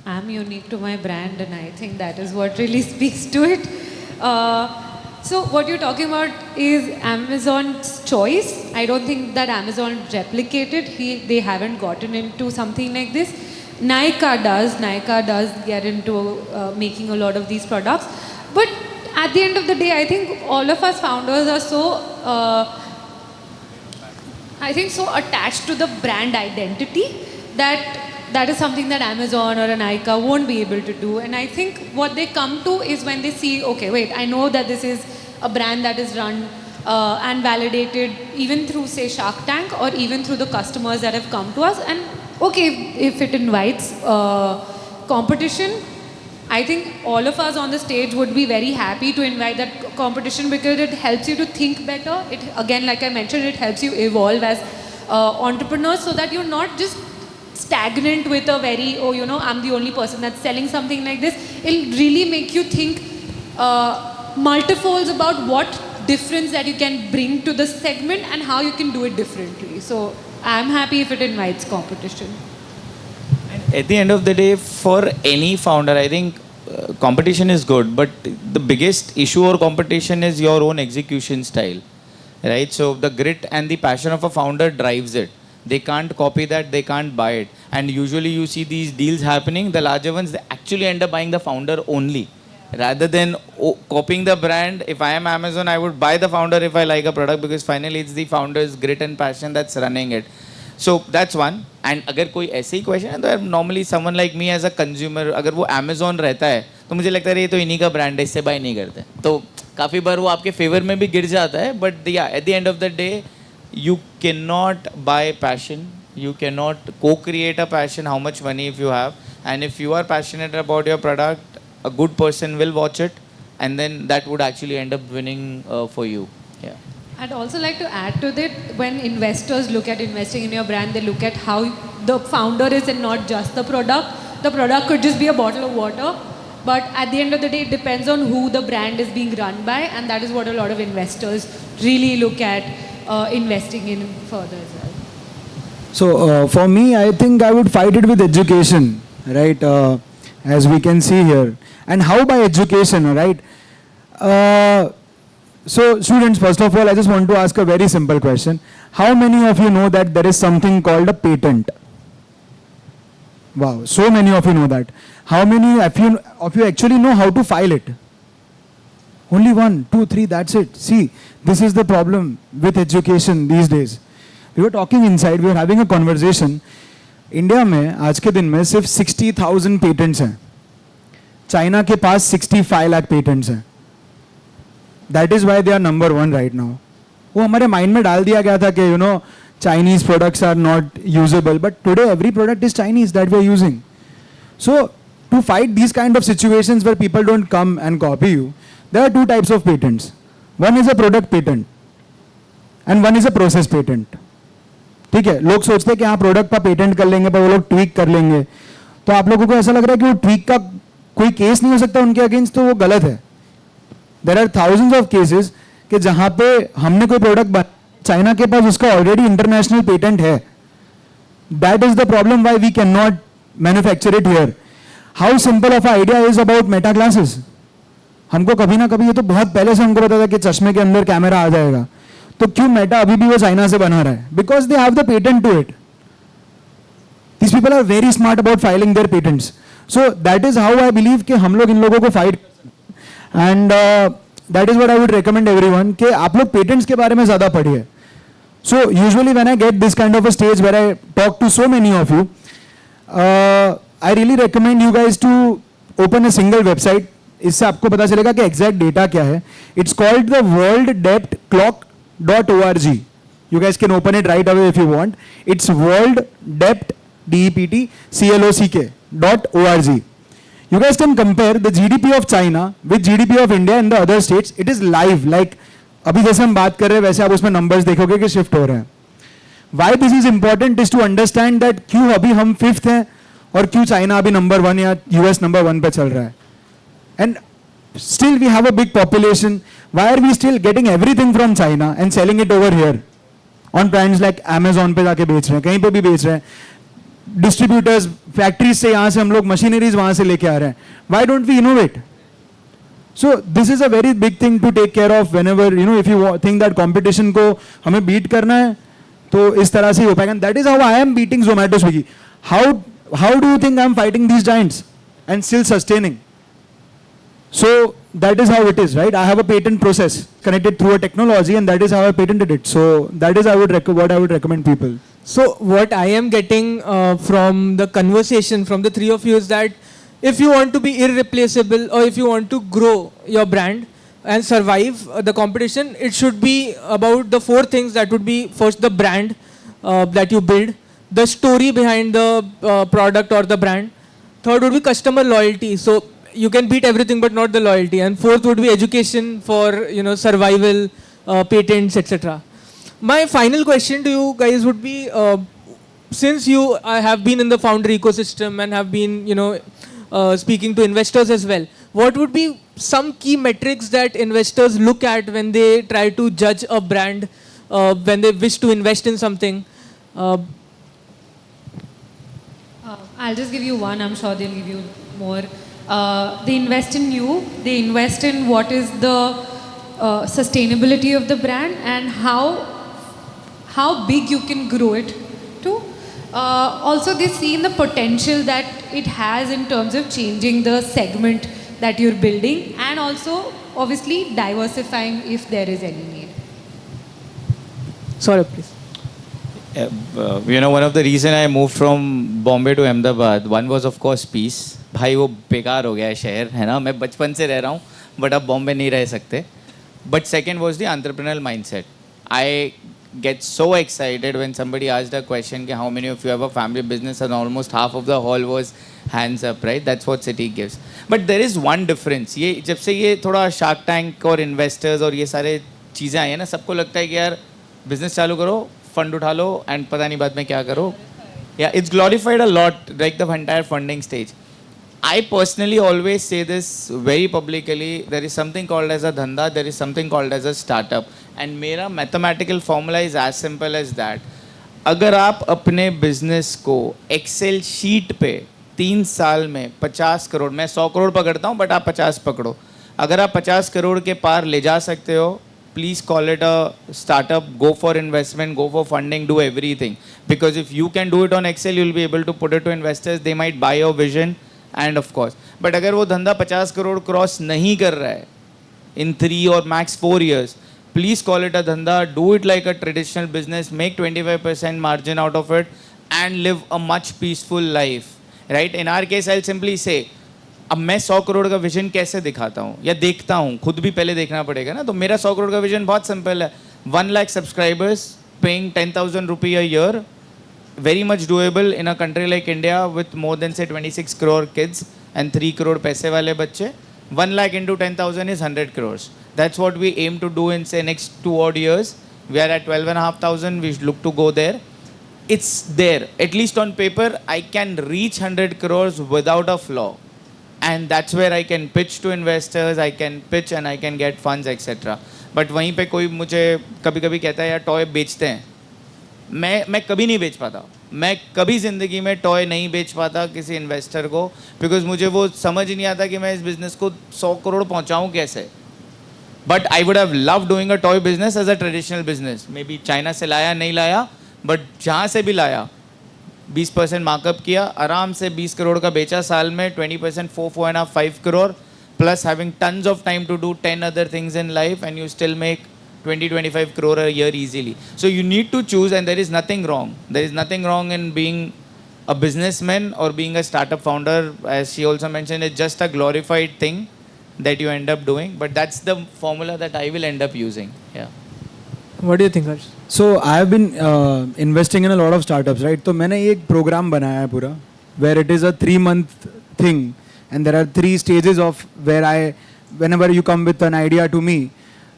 I'm unique to my brand, and I think that is what really speaks to it. So what you're talking about is Amazon's choice. I don't think that Amazon replicated. They haven't gotten into something like this. Nykaa does get into making a lot of these products. But at the end of the day, I think all of us founders are so attached to the brand identity that is something that Amazon or a Nykaa won't be able to do. And I think what they come to is when they see, okay, wait, I know that this is a brand that is run and validated even through, say, Shark Tank or even through the customers that have come to us. And okay, if it invites competition, I think all of us on the stage would be very happy to invite that competition because it helps you to think better. It, again, like I mentioned, it helps you evolve as entrepreneurs so that you're not just stagnant with a very, I'm the only person that's selling something like this. It'll really make you think multifolds about what difference that you can bring to the segment and how you can do it differently. So I'm happy if it invites competition. At the end of the day, for any founder, I think competition is good, but the biggest issue or competition is your own execution style, right? So the grit and the passion of a founder drives it. They can't copy that, they can't buy it. And usually you see these deals happening, the larger ones, they actually end up buying the founder only. Rather than copying the brand, if I am Amazon, I would buy the founder if I like a product, because finally it's the founder's grit and passion that's running it. So that's one. And अगर कोई ऐसे ही question है तो normally someone like me as a consumer, अगर वो Amazon रहता है तो मुझे लगता है ये तो इन्हीं का ब्रांड है, इससे बाय नहीं करते. तो काफ़ी बार वो आपके फेवर में भी गिर जाता है. बट या at the end of the day you cannot buy passion, you cannot co-create a passion, how much money if you have, and if you are passionate about your product, a good person will watch it, and then that would actually end up winning for you. Yeah. I'd also like to add to that, when investors look at investing in your brand, they look at how the founder is and not just the product. The product could just be a bottle of water, but at the end of the day, it depends on who the brand is being run by, and that is what a lot of investors really look at investing in further as well. So for me, I think I would fight it with education, right? As we can see here. And how by education, right? So students, first of all, I just want to ask a very simple question. How many of you know that there is something called a patent? Wow, so many of you know that. How many of you actually know how to file it? Only 1, 2, 3, that's it. See, this is the problem with education these days. We were talking inside, we were having a conversation. India में आज के दिन में सिर्फ 60,000 patents हैं. China के पास 65 lakh patents हैं. That is why they are number 1 right now. वो हमारे माइंड में डाल दिया गया था कि Chinese products are not usable, but today every product is Chinese that we are using. So to fight these kind of situations where people don't come and copy you, there are 2 types of patents. One is a product patent and one is a process patent. ठीक है, लोग सोचते हैं कि हाँ product का patent कर लेंगे पर वो लोग ट्वीक कर लेंगे. तो आप लोगों को ऐसा लग रहा है कि वो ट्वीक का कोई केस नहीं हो सकता उनके अगेंस्ट, तो वो गलत है. There are thousands of cases कि जहां पे हमने कोई प्रोडक्ट चाइना के पास उसका ऑलरेडी इंटरनेशनल पेटेंट है. That is the problem why we can not manufacture it here. How simple of idea is about Meta glasses. हमको कभी ना कभी, ये तो बहुत पहले से हमको पता था कि चश्मे के अंदर कैमरा आ जाएगा, तो क्यों मेटा अभी भी वो चाइना से बना रहा है? Because they have the patent to it. These people are very smart about filing their patents. So that is how I believe कि हम लोग इन लोगों को fight. And that is what I would recommend everyone कि आप लोग patents के बारे में ज़्यादा पढ़िए. So usually when I get this kind of a stage where I talk to so many of you, I really recommend you guys to open a single website. इससे आपको पता चलेगा कि exact data क्या है. It's called the worlddebtclock.org. You guys can open it right away if you want. It's worlddebtclock.org. You guys can compare the GDP of China with GDP of India and the other states. It is live. Like अभी जैसे हम बात कर रहे हैं वैसे आप उसमें numbers देखोगे कि shift हो रहे हैं. Why this is important is to understand that क्यों अभी हम 5th हैं और क्यों चाइना अभी नंबर 1 या US नंबर 1 पे चल रहा है. And still we have a big population. Why are we still getting everything from China and selling it over here on brands like Amazon पे जाके बेच रहे हैं, कहीं पे भी बेच रहे हैं. डिस्ट्रीब्यूटर्स फैक्ट्रीज से यहाँ से हम लोग मशीनरीज वहाँ से लेके आ रहे हैं. Why don't we innovate? So this is a very big thing to take care of whenever if you think that competition को हमें beat करना है तो इस तरह से ही हो पाएगा. That is how I am beating Zomato, Swiggy. How do you think I am fighting these giants and still sustaining? So that is how it is, right? I have a patent process connected through a technology, and that is how I patented it. So that is what I would recommend people. So what I am getting from the conversation from the three of you is that if you want to be irreplaceable or if you want to grow your brand and survive the competition, it should be about the 4 things. That would be first the brand that you build, the story behind the product or the brand. Third would be customer loyalty. So you can beat everything but not the loyalty. And fourth would be education for survival, patents, etc. My final question to you guys would be, since you have been in the founder ecosystem and have been speaking to investors as well, what would be some key metrics that investors look at when they try to judge a brand, when they wish to invest in something? I'll just give you one. I'm sure they'll give you more. They invest in you. They invest in what is the sustainability of the brand and how big you can grow it to. Also, they see in the potential that it has in terms of changing the segment that you're building, and also obviously diversifying if there is any need. Saurabh, please. One of the reason I moved from Bombay to Ahmedabad, one was of course peace. भाई वो बेकार हो गया है शहर, है ना. मैं बचपन से रह रहा हूँ, बट अब बॉम्बे नहीं रह सकते. But second was the entrepreneurial mindset. I get so excited when somebody asked a question कि how many of you have a family business, and almost half of the hall was hands up, right? That's what City gives. But there is one difference. ये जब से ये थोड़ा Shark Tank और investors और ये सारे चीज़ें आई हैं ना, सबको लगता है कि यार business चालू करो, fund उठा लो, and पता नहीं बाद में क्या करो. Yeah, it's glorified a lot, like the entire funding stage. I personally always say this very publicly. There is something called as a dhanda, there is something called as a startup. And मेरा mathematical formula is as simple as that. अगर आप अपने business को Excel sheet पे 3 साल में 50 करोड़, मैं 100 करोड़ पकड़ता हूँ, but आप 50 पकड़ो. अगर आप 50 करोड़ के पार ले जा सकते हो, please call it a startup, go for investment, go for funding, do everything. Because if you can do it on Excel, you'll be able to put it to investors, they might buy your vision. End of course, but अगर वो धंधा 50 crore cross नहीं कर रहा है in 3 or max 4 years, please call it a dhandha, do it like a traditional business, make 25% margin out of it and live a much peaceful life, right. In our case I will simply say, अब मैं 100 करोड़ का vision कैसे दिखाता हूँ या देखता हूँ, खुद भी पहले देखना पड़ेगा ना. तो मेरा 100 करोड़ का विजन बहुत सिंपल है. 1 lakh सब्सक्राइबर्स पेइंग 10,000 रुपये a year, very much doable in a country like India with more than say 26 crore kids and 3 crore पैसे वाले बच्चे. 1 lakh into 10,000 is 100 crores. That's what we aim to do in say next 2 odd years. We are at 12,500. We look to go there. It's there. At least on paper, I can reach 100 crores without a flaw. And that's where I can pitch to investors, I can pitch and I can get funds, etc. But वहीं पे कोई मुझे कभी कभी कहता है यार toy बेचते हैं, मैं कभी नहीं बेच पाता. मैं कभी ज़िंदगी में टॉय नहीं बेच पाता किसी इन्वेस्टर को, बिकॉज मुझे वो समझ ही नहीं आता कि मैं इस बिज़नेस को 100 करोड़ पहुंचाऊं कैसे. But I would have love doing a toy business as a traditional business. Maybe China से लाया, नहीं लाया, बट जहाँ से भी लाया 20% मार्कअप किया, आराम से 20 करोड़ का बेचा साल में. 20% 4.5 crore, plus having tons of time to do 10 other things in life, and you still make 20-25 crore a year easily. So you need to choose, and there is nothing wrong. There is nothing wrong in being a businessman or being a startup founder. As she also mentioned, it's just a glorified thing that you end up doing. But that's the formula that I will end up using. Yeah. What do you think, Harsh? So I have been investing in a lot of startups, right? तो मैंने एक program बनाया है पूरा, where it is a 3-month thing, and there are 3 stages of where whenever you come with an idea to me,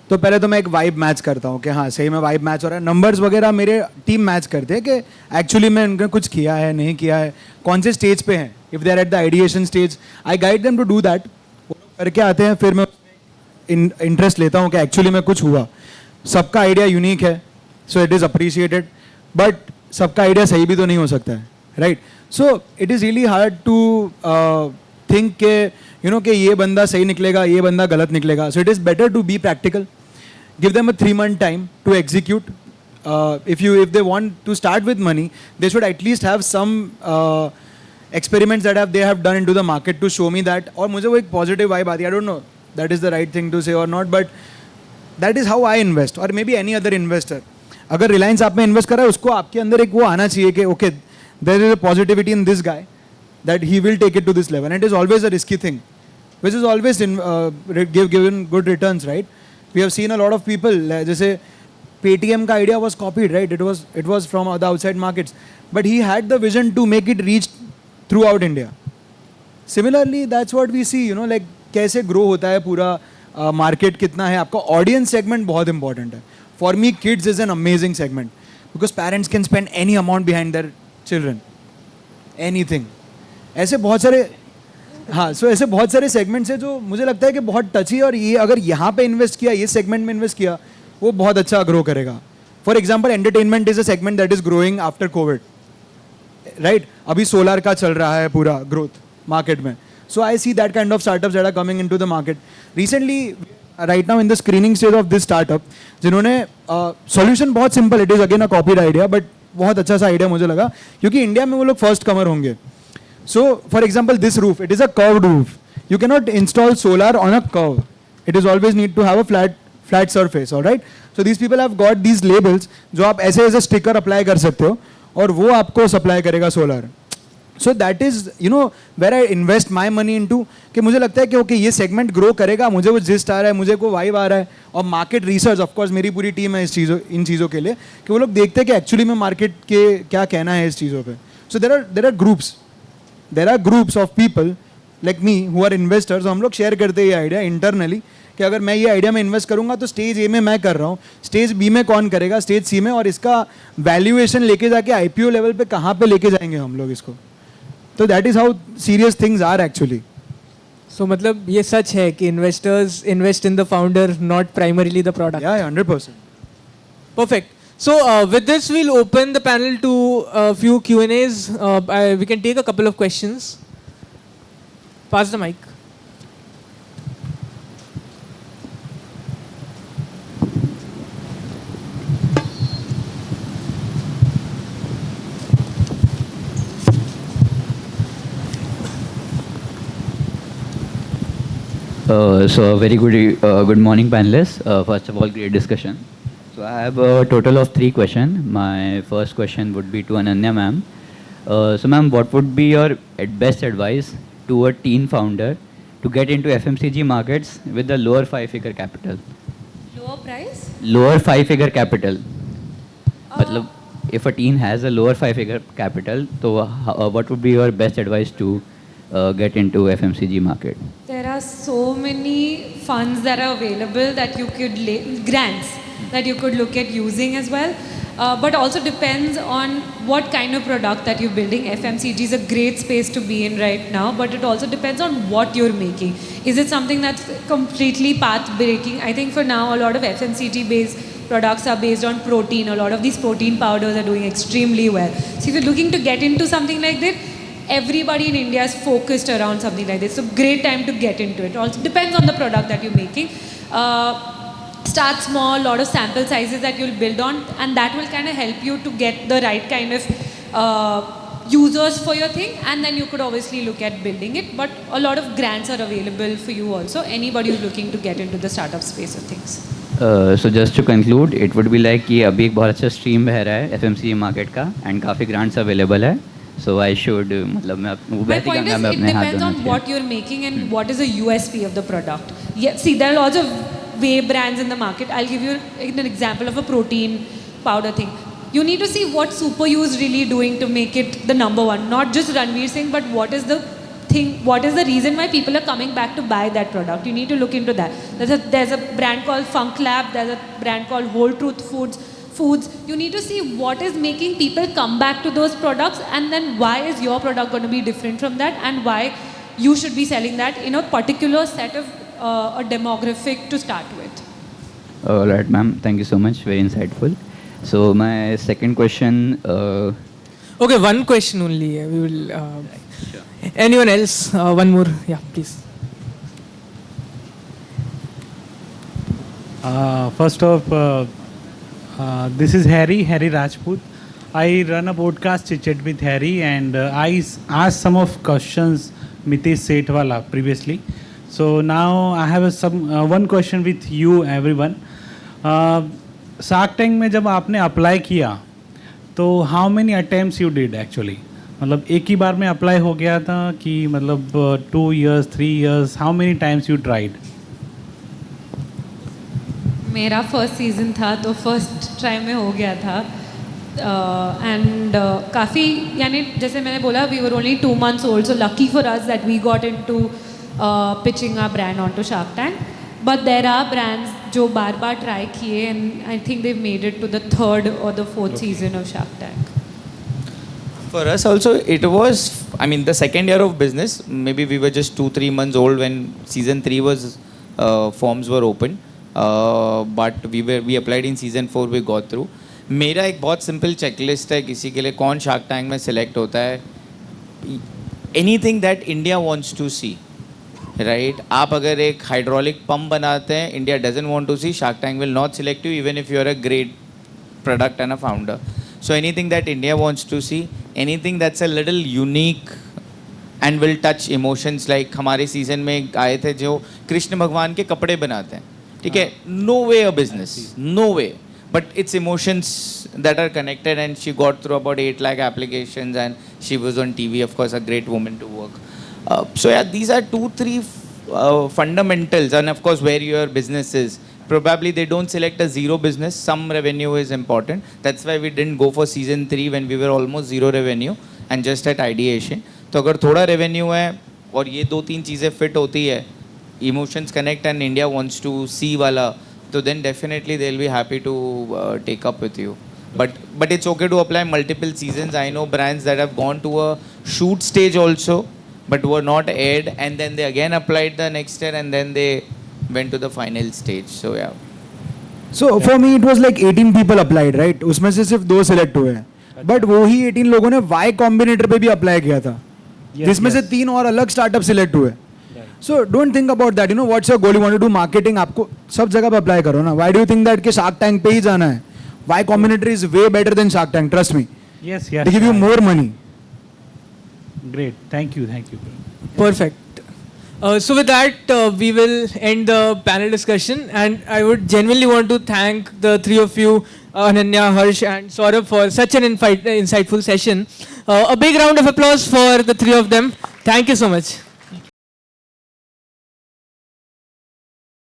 तो पहले तो मैं एक वाइब मैच करता हूँ कि हाँ सही में वाइब मैच हो रहा है. नंबर्स वगैरह मेरे टीम मैच करते हैं कि एक्चुअली मैं उनका कुछ किया है नहीं किया है, कौन से स्टेज पे हैं. If they are at the ideation stage, I guide them to do that. वो करके आते हैं, फिर मैं इंटरेस्ट लेता हूँ कि एक्चुअली में कुछ हुआ. सबका आइडिया यूनिक है, so it is appreciated, but सबका आइडिया सही भी तो नहीं हो सकता है, right. So it is really hard to think के कि ये बंदा सही निकलेगा, ये बंदा गलत निकलेगा. So it is better to be practical. Give them a 3-month time to execute. If they want to start with money, they should at least have some experiments that they have done into the market to show me that. और मुझे वो एक positive vibe आती है. I don't know that is the right thing to say or not, but that is how I invest, or maybe any other investor. अगर Reliance आप में invest कर रहा है, उसको आपके अंदर एक वो आना चाहिए कि okay, there is a positivity in this guy that he will take it to this level. And it is always a risky thing, which is always given good returns, right? We have seen a lot of people, जैसे Paytm का idea was copied, right? It was from the outside markets, but he had the vision to make it reach throughout India. Similarly, that's what we see, like कैसे grow होता है पूरा market, कितना है आपका audience segment, बहुत important है. For me, kids is an amazing segment because parents can spend any amount behind their children, anything. ऐसे बहुत सारे हाँ, सो ऐसे बहुत सारे सेगमेंट्स हैं जो मुझे लगता है कि बहुत टची, और ये अगर यहाँ पे इन्वेस्ट किया, ये सेगमेंट में इन्वेस्ट किया, वो बहुत अच्छा ग्रो करेगा. For example, entertainment is a segment that is growing after Covid, right. अभी सोलर का चल रहा है पूरा ग्रोथ मार्केट में. So I see that kind of startups that are coming into the market. Recently right now in the screening stage of this startup, जिन्होंने solution बहुत simple, it is again a copied idea, but बहुत अच्छा सा idea मुझे लगा, क्योंकि India में वो लोग first comer होंगे. So, for example, this roof, it is a curved roof. You cannot install solar on a curve. It is always need to have a flat surface, all right? So these people have got these labels, जो आप ऐसे ऐसे sticker apply कर सकते हो, और वो आपको supply करेगा solar. So that is, you know, where I invest my money into, कि मुझे लगता है कि okay, ये segment grow करेगा, मुझे वो gist आ रहा है, मुझे को vibe आ रहा है, और market research, of course, मेरी पूरी team है इन चीज़ों के लिए, कि वो लोग देखते हैं कि actually में market के क्या कहना है इस चीज़ों पे. So there are groups of people like me who are investors, हम लोग share करते हैं ये idea internally, कि अगर मैं ये आइडिया में इन्वेस्ट करूंगा तो स्टेज ए में मैं कर रहा हूँ, स्टेज बी में कौन करेगा, स्टेज सी में, और इसका वैल्यूएशन लेके जाके आईपीओ लेवल पे कहाँ पे लेके जाएंगे हम लोग इसको. तो that is how serious things are actually. So मतलब ये सच है कि investors invest in the founder, not primarily the product. या 100%. Perfect. So with this, we'll open the panel to a few Q&As. We can take a couple of questions. Pass the mic. So a very good morning, panelists. First of all, great discussion. So I have a total of 3 questions. My first question would be to Ananya ma'am. So ma'am, what would be your best advice to a teen founder to get into FMCG markets with a lower 5-figure capital? Lower price? Lower 5-figure capital. मतलब if a teen has a lower 5-figure capital, so what would be your best advice to get into FMCG market? There are so many funds that are available that you could, grants that you could look at using as well. But also depends on what kind of product that you're building. FMCG is a great space to be in right now, but it also depends on what you're making. Is it something that's completely path breaking? I think for now, a lot of FMCG based products are based on protein. A lot of these protein powders are doing extremely well. So if you're looking to get into something like that, everybody in India is focused around something like this. So great time to get into it. Also depends on the product that you're making. Start small, lot of sample sizes that you'll build on, and that will kind of help you to get the right kind of users for your thing, and then you could obviously look at building it. But a lot of grants are available for you also. Anybody who's looking to get into the startup space of things. So just to conclude, it would be like कि अभी एक बहुत अच्छा stream बह रहा है FMCG market का, and काफ़ी grants available है. So I should मतलब मैं My point is, it depends on what you're making and what is the USP of the product. Yeah, see, there are lots of whey brands in the market. I'll give you an example of a protein powder thing. You need to see what SuperU is really doing to make it the number one. Not just Ranveer Singh, but what is the thing, what is the reason why people are coming back to buy that product. You need to look into that. There's a brand called Funk Lab, there's a brand called Whole Truth Foods. You need to see what is making people come back to those products, and then why is your product going to be different from that, and why you should be selling that in a particular set of a demographic to start with. All right, ma'am. Thank you so much. Very insightful. So my second question. Okay, one question only. We will. Anyone else? One more. Yeah, please. First off, this is Harry Rajput. I run a podcast, Chit Chat with Harry, and I asked some of questions Mitesh Sethwala previously. So now I have one question with you, everyone. Shark Tank में जब आपने apply किया तो how many attempts you did actually? मतलब एक ही बार में apply हो गया था कि मतलब 2 years, 3 years, how many times you tried? मेरा फर्स्ट सीज़न था तो फर्स्ट ट्राई में हो गया था एंड काफ़ी यानी जैसे मैंने बोला we were only 2 months old, so lucky for us that we got into pitching our brand onto Shark Tank. But there are brands जो बार बार ट्राई किए and I think they've made it to the 3rd or the 4th season of Shark Tank. For us also, it was, I mean, the second year of business. Maybe we were just 2-3 months old when season 3 was, forms were open. But we applied in season 4, we got through. मेरा एक बहुत simple checklist है किसी के लिए कौन shark tank में select होता है. Anything that India wants to see. Right आप अगर एक हाइड्रोलिक पंप बनाते हैं India doesn't want to see shark tank will not select you even if you are a great product and a founder. So anything that India wants to see, anything that's a little unique and will touch emotions like हमारे season में आए थे जो कृष्ण भगवान के कपड़े बनाते हैं ठीक है no way a business no way but it's emotions that are connected and she got through about 8 lakh applications and she was on TV of course a great woman to work. So yeah these are 2-3 fundamentals and of course where your business is. Probably they don't select a zero business. Some revenue is important. That's why we didn't go for season 3 when we were almost zero revenue and just at ideation. तो अगर थोड़ा revenue है और ये 2-3 चीज़ें fit होती है, emotions connect and India wants to see वाला, तो then definitely they'll be happy to take up with you. But it's okay to apply multiple seasons. I know brands that have gone to a shoot stage also, but were not aired, and then they again applied the next year, and then they went to the final stage. So yeah. So for me it was like 18 people applied, right? उसमें से सिर्फ 2 select हुए हैं. But वो ही 18 लोगों ने Y Combinator पे भी apply किया था. जिसमें से 3 और अलग startup select हुए. So don't think about that. You know what's your goal? You want to do marketing. आपको सब जगह पे apply करो ना. Why do you think that कि Shark Tank पे ही जाना है? Y Combinator is way better than Shark Tank. Trust me. Yes. They give you more money. Great. Thank you. Perfect. So with that, we will end the panel discussion, and I would genuinely want to thank the 3 of you, Ananya, Harsh, and Saurabh for such an insightful session. A big round of applause for the 3 of them. Thank you so much.